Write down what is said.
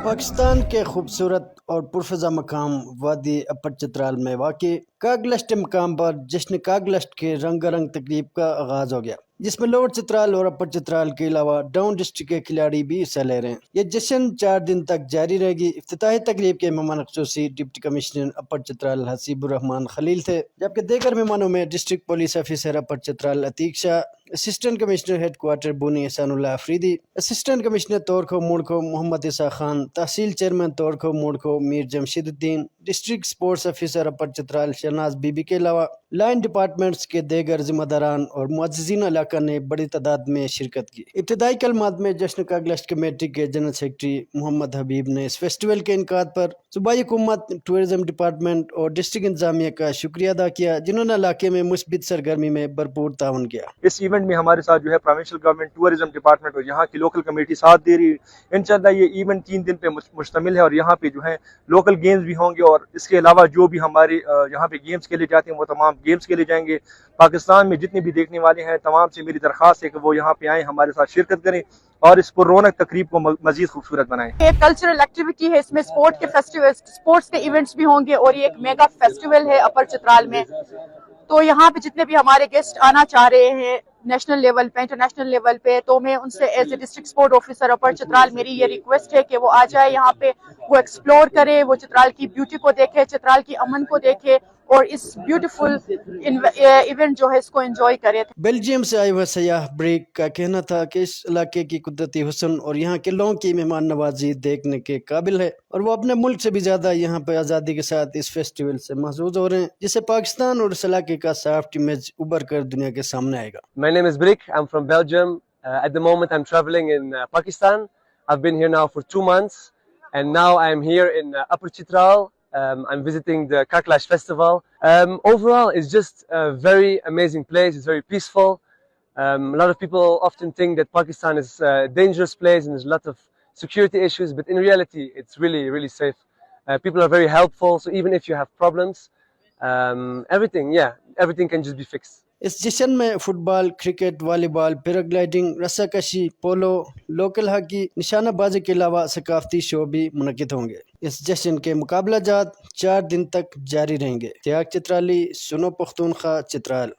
پاکستان کے خوبصورت اور پرفضا مقام وادی اپر چترال میں واقع کاگلشٹ مقام پر جشن کاگلشٹ کے رنگا رنگ تقریب کا آغاز ہو گیا، جس میں لوور چترال اور اپر چترال کے علاوہ ڈاؤن ڈسٹرکٹ کے کھلاڑی بھی حصہ لے رہے ہیں۔ یہ جشن 4 دن تک جاری رہے گی۔ افتتاحی تقریب کے مہمان خصوصی deputy commissioner upper Chitral Haseeb ur Rahman Khalil تھے، جبکہ دیگر مہمانوں میں ڈسٹرکٹ پولیس آفیسر اپر Chitral Atiq Shah, assistant commissioner head quarter Booni Ehsan Ullah Afridi, assistant commissioner Torkhow Mulkhow Muhammad Ishaq Khan, tehsil chairman Torkhow Mulkhow Mir Jamshed ud Din, district sports officer اپر چترال شہناز بی بی کے علاوہ لائن ڈپارٹمنٹس کے دیگر ذمہ داران اور معززین علاقہ نے بڑی تعداد میں شرکت کی۔ ابتدائی کلمات میں جشن کاگلشٹ کمیٹی کے جنرل سیکرٹری محمد حبیب نے اس فیسٹیول کے انعقاد پر صوبائی حکومت، ٹورزم ڈپارٹمنٹ اور ڈسٹرکٹ انتظامیہ کا شکریہ ادا کیا، جنہوں نے علاقے میں مثبت سرگرمی میں بھرپور تعاون کیا۔ اس ایونٹ میں ہمارے ساتھ جو ہے پروونشل گورنمنٹ، ٹورزم ڈپارٹمنٹ اور یہاں کی لوکل کمیٹی ساتھ دے رہی ہے۔ انشاءاللہ یہ ایونٹ 3 دن پہ مشتمل ہے اور یہاں پہ جو ہے لوکل گیمز بھی ہوں گے، اور اس کے علاوہ جو بھی ہمارے یہاں پہ گیمز کھیلے جاتے ہیں وہ تمام گیمز کھیلے جائیں گے۔ پاکستان میں جتنے بھی دیکھنے والے ہیں تمام سے میری درخواست ہے کہ وہ یہاں پہ آئیں، ہمارے ساتھ شرکت کریں اور اس پر رونق تقریب کو مزید خوبصورت بنائیں۔ یہ کلچرل ایکٹیویٹی ہے، اس میں اسپورٹس کے ایونٹس بھی ہوں گے اور یہ ایک میگا فیسٹیول ہے اپر چترال میں۔ تو یہاں پہ جتنے بھی ہمارے گیسٹ آنا چاہ رہے ہیں نیشنل لیول پہ، انٹرنیشنل لیول پہ، تو میں ان سے as a district support officer اپر چترال میری یہ ریکویسٹ ہے کہ وہ آ جائے یہاں پہ، وہ ایکسپلور کرے، وہ چترال کی بیوٹی کو دیکھے، چترال کی امن کو دیکھے اور اس بیوٹیفل ایونٹ جو ہے اس کو انجوائے کرے۔ بیلجیم سے آئے ہوئے سیاح بریک کا کہنا تھا کہ اس علاقے کی قدرتی حسن اور یہاں کے لوگوں کی مہمان نوازی دیکھنے کے قابل ہے، اور وہ اپنے ملک سے بھی زیادہ یہاں پہ آزادی کے ساتھ اس فیسٹیول سے محظوظ ہو رہے ہیں، جس سے پاکستان اور اس علاقے کا سافٹ امیج ابھر کر دنیا کے سامنے آئے گا۔ My name is Brick. I'm from Belgium. At the moment, I'm traveling in Pakistan. I've been here now for 2 months, and now I'm here in Upper Chitral. I'm visiting the Kaklash Festival. Overall, it's just a very amazing place. It's very peaceful. A lot of people often think that Pakistan is a dangerous place and there's a lot of security issues, but in reality, it's really, really safe. People are very helpful, so even if you have problems, everything can just be fixed. اس جشن میں fit بال، cricket, والی بال، paragliding, رسا کشی، polo, local hockey, نشانہ بازی کے علاوہ ثقافتی شو بھی منعقد ہوں گے۔ اس جشن کے مقابلہ جات 4 دن تک جاری رہیں گے۔ تیاگ چترالی، سنو پختونخوا، چترال۔